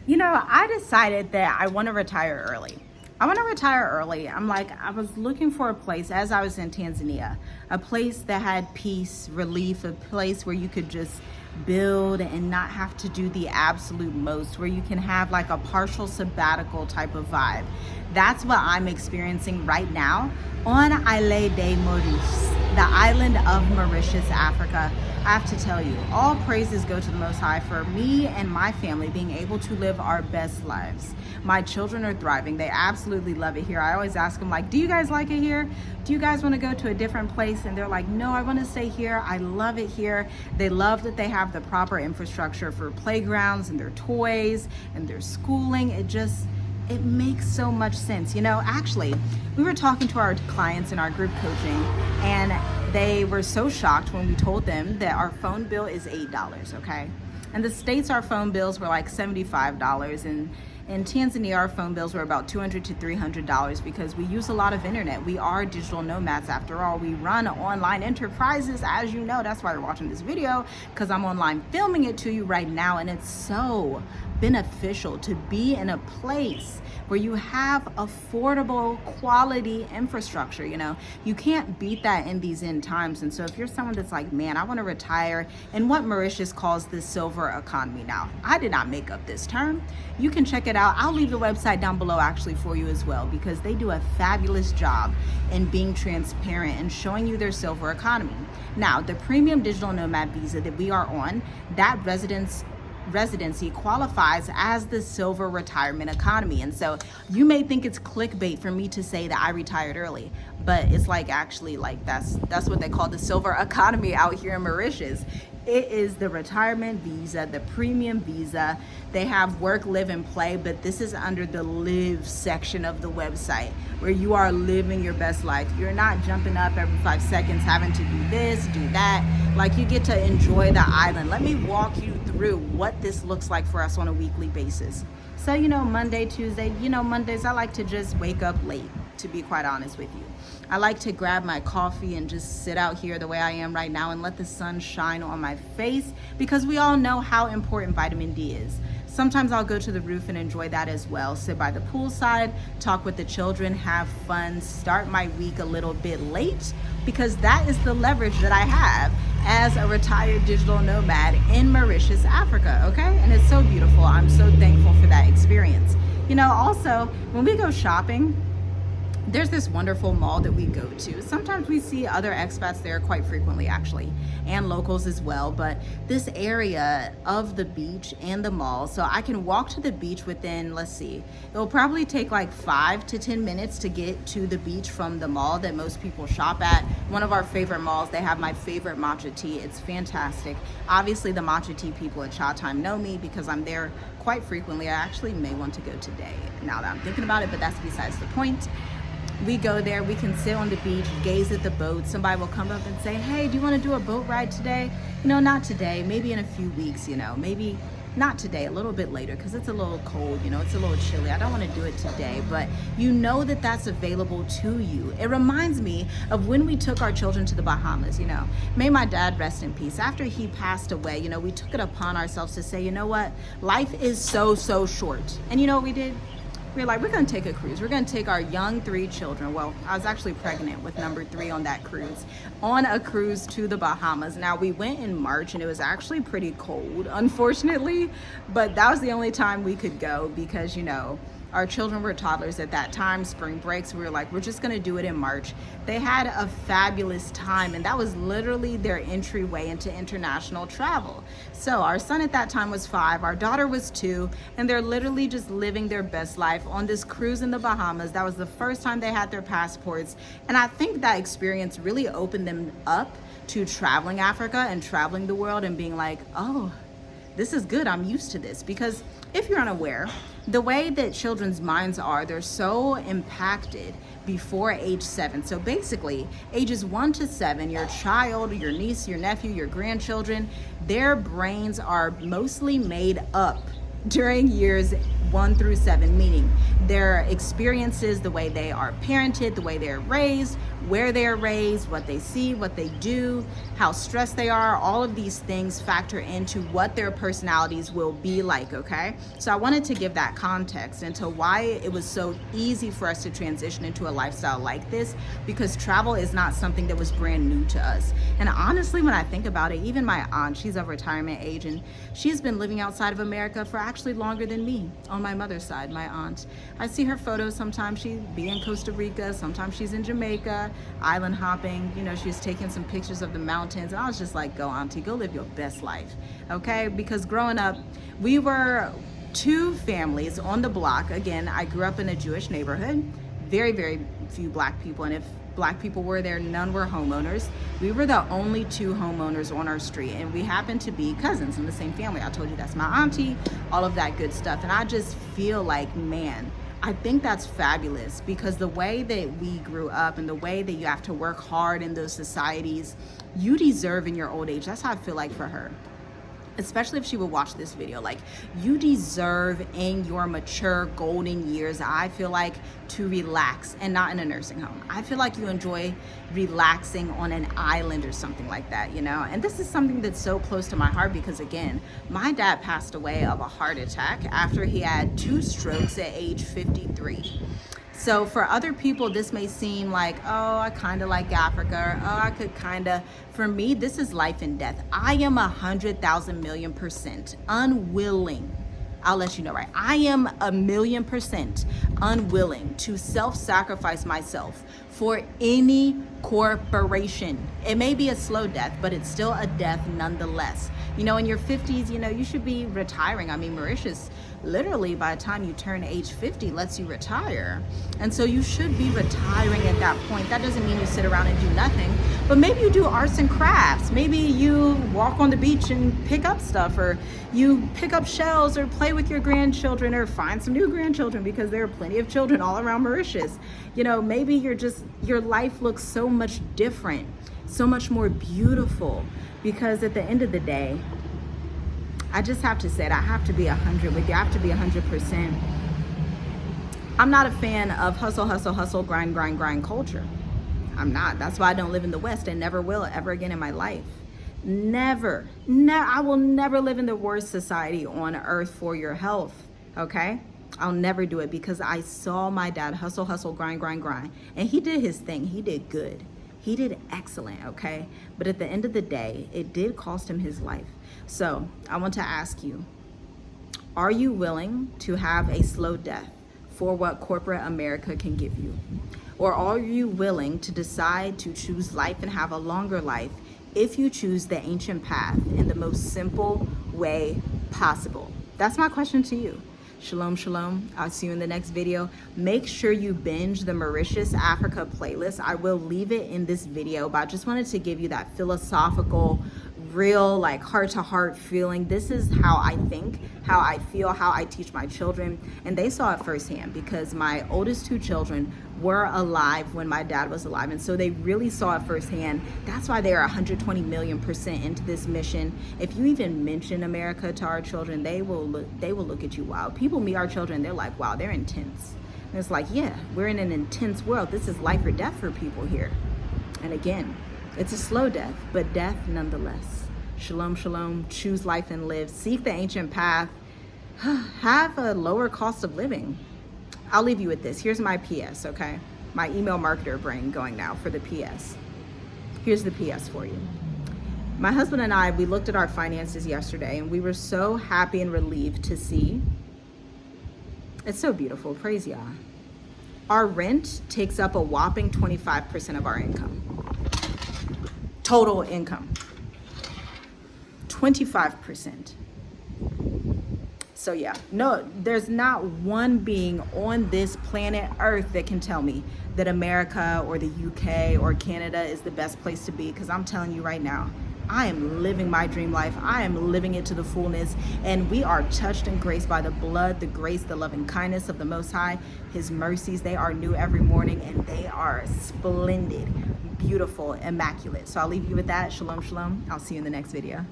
I decided that I want to retire early. I want to retire early. I was looking for a place as I was in Tanzania, a place that had peace, relief, a place where you could just build and not have to do the absolute most, where you can have like a partial sabbatical type of vibe. That's what I'm experiencing right now on Isle de Maurice, the island of Mauritius, Africa. I have to tell you, all praises go to the Most High for me and my family being able to live our best lives. My children are thriving. They absolutely love it here. I always ask them, like, do you guys like it here? Do you guys want to go to a different place? And they're like, no, I want to stay here. I love it here. They love that they have the proper infrastructure for playgrounds and their toys and their schooling. It makes so much sense. Actually, we were talking to our clients in our group coaching, and they were so shocked when we told them that our phone bill is $8, okay? And the States, our phone bills were like $75, and in Tanzania, our phone bills were about $200 to $300 because we use a lot of internet. We are digital nomads after all. We run online enterprises, as you know. That's why you're watching this video, because I'm online filming it to you right now, and it's so beneficial to be in a place where you have affordable quality infrastructure. You can't beat that in these end times. And so if you're someone that's like, man, I want to retire in what Mauritius calls the silver economy. Now, I did not make up this term. You can check it out. I'll leave the website down below actually for you as well, because they do a fabulous job in being transparent and showing you their silver economy. Now, the premium digital nomad visa that we are on, that residency qualifies as the silver retirement economy. And so you may think it's clickbait for me to say that I retired early, but it's actually that's what they call the silver economy out here in Mauritius. It is the retirement visa, the premium visa. They have work, live, and play, but this is under the live section of the website, where you are living your best life. You're not jumping up every 5 seconds having to do this, do that. You get to enjoy the island. Let me walk you through what this looks like for us on a weekly basis. So, Monday, Tuesday, Mondays, I like to just wake up late, to be quite honest with you. I like to grab my coffee and just sit out here the way I am right now and let the sun shine on my face, because we all know how important vitamin D is. Sometimes I'll go to the roof and enjoy that as well. Sit by the poolside, talk with the children, have fun, start my week a little bit late, because that is the leverage that I have as a retired digital nomad in Mauritius, Africa, okay? And it's so beautiful. I'm so thankful for that experience. Also, when we go shopping, there's this wonderful mall that we go to. Sometimes we see other expats there, quite frequently actually, and locals as well. But this area of the beach and the mall, so I can walk to the beach within, let's see, it'll probably take like 5 to 10 minutes to get to the beach from the mall that most people shop at. One of our favorite malls, they have my favorite matcha tea. It's fantastic. Obviously the matcha tea people at Cha Time know me because I'm there quite frequently. I actually may want to go today now that I'm thinking about it, but that's besides the point. We go there, we can sit on the beach, gaze at the boats. Somebody will come up and say, hey, do you want to do a boat ride today? Not today, maybe in a few weeks, maybe not today, a little bit later, because it's a little cold, it's a little chilly. I don't want to do it today, but that's available to you. It reminds me of when we took our children to the Bahamas. May my dad rest in peace. After he passed away, we took it upon ourselves to say, you know what, life is so short. And you know what we did? We were like, we're going to take a cruise. We're going to take our young 3 children. Well, I was actually pregnant with number 3 on that cruise, on a cruise to the Bahamas. Now, we went in March and it was actually pretty cold, unfortunately, but that was the only time we could go because, our children were toddlers at that time, spring breaks. We were like, we're just going to do it in March. They had a fabulous time, and that was literally their entryway into international travel. So our son at that time was 5, our daughter was 2, and they're literally just living their best life on this cruise in the Bahamas. That was the first time they had their passports. And I think that experience really opened them up to traveling Africa and traveling the world and being like, oh, this is good. I'm used to this. Because if you're unaware, the way that children's minds are, they're so impacted before age 7. So basically, ages 1 to 7, your child, your niece, your nephew, your grandchildren, their brains are mostly made up during years 1 through 7, meaning their experiences, the way they are parented, the way they're raised, where they're raised, what they see, what they do, how stressed they are. All of these things factor into what their personalities will be like, okay? So I wanted to give that context into why it was so easy for us to transition into a lifestyle like this, because travel is not something that was brand new to us. And honestly, when I think about it, even my aunt, she's of retirement age, and she's been living outside of America for actually longer than me on my mother's side, my aunt. I see her photos. Sometimes she'd be in Costa Rica, sometimes she's in Jamaica, island hopping. You know, she's taking some pictures of the mountains. And I was just like, go auntie, go live your best life, okay? Because growing up, we were 2 families on the block. Again, I grew up in a Jewish neighborhood, very, very few black people. And if black people were there, none were homeowners. We were the only 2 homeowners on our street, and we happened to be cousins in the same family. I told you that's my auntie, all of that good stuff. And I just feel like, man, I think that's fabulous, because the way that we grew up and the way that you have to work hard in those societies, you deserve in your old age. That's how I feel like for her. Especially if she would watch this video, like, you deserve in your mature golden years, I feel like, to relax, and not in a nursing home. I feel like you enjoy relaxing on an island or something like that, you know? And this is something that's so close to my heart, because again, my dad passed away of a heart attack after he had 2 strokes at age 53. So for other people, this may seem like, oh, I kind of like Africa, or, oh, I could kind of, for me, this is life and death. I am 100,000,000,000% unwilling. I'll let you know, right? I am 1,000,000% unwilling to self-sacrifice myself for any corporation. It may be a slow death, but it's still a death nonetheless. You know, in your 50s, you know, you should be retiring. I mean, Mauritius, literally by the time you turn age 50, lets you retire. And so you should be retiring at that point. That doesn't mean you sit around and do nothing, but maybe you do arts and crafts. Maybe you walk on the beach and pick up stuff, or you pick up shells, or play with your grandchildren, or find some new grandchildren, because there are plenty of children all around Mauritius. You know, maybe your life looks so much different, so much more beautiful, because at the end of the day, I just have to say it, I have to be 100 with you. I have to be 100%. I'm not a fan of hustle, hustle, hustle, grind, grind, grind culture. I'm not. That's why I don't live in the West, and never will ever again in my life. Never. I will never live in the worst society on earth for your health, okay? I'll never do it, because I saw my dad hustle, hustle, grind, grind, grind. And he did his thing. He did good. He did excellent, okay? But at the end of the day, it did cost him his life. So I want to ask you, are you willing to have a slow death for what corporate America can give you? Or are you willing to decide to choose life and have a longer life if you choose the ancient path in the most simple way possible? That's my question to you. Shalom, shalom. I'll see you in the next video. Make sure you binge the Mauritius Africa playlist. I will leave it in this video, but I just wanted to give you that philosophical, real, like heart-to-heart feeling. This is how I think, how I feel, how I teach my children. And they saw it firsthand, because my oldest 2 children were alive when my dad was alive, and so they really saw it firsthand. That's why they are 120,000,000% into this mission. If you even mention America to our children, they will look at you wild. People meet our children, they're like, wow, they're intense. And it's like, yeah, we're in an intense world. This is life or death for people here. And again, it's a slow death, but death nonetheless. Shalom, shalom. Choose life and live. Seek the ancient path. Have a lower cost of living. I'll leave you with this. Here's my PS, okay? My email marketer brain going now for the PS. Here's the PS for you. My husband and I, we looked at our finances yesterday, and we were so happy and relieved to see. It's so beautiful. Praise Yah. Our rent takes up a whopping 25% of our income. Total income. 25%. So yeah, no, there's not one being on this planet Earth that can tell me that America or the UK or Canada is the best place to be, because I'm telling you right now, I am living my dream life. I am living it to the fullness, and we are touched and graced by the blood, the grace, the loving kindness of the Most High. His mercies, they are new every morning, and they are splendid, beautiful, immaculate. So I'll leave you with that. Shalom, shalom. I'll see you in the next video.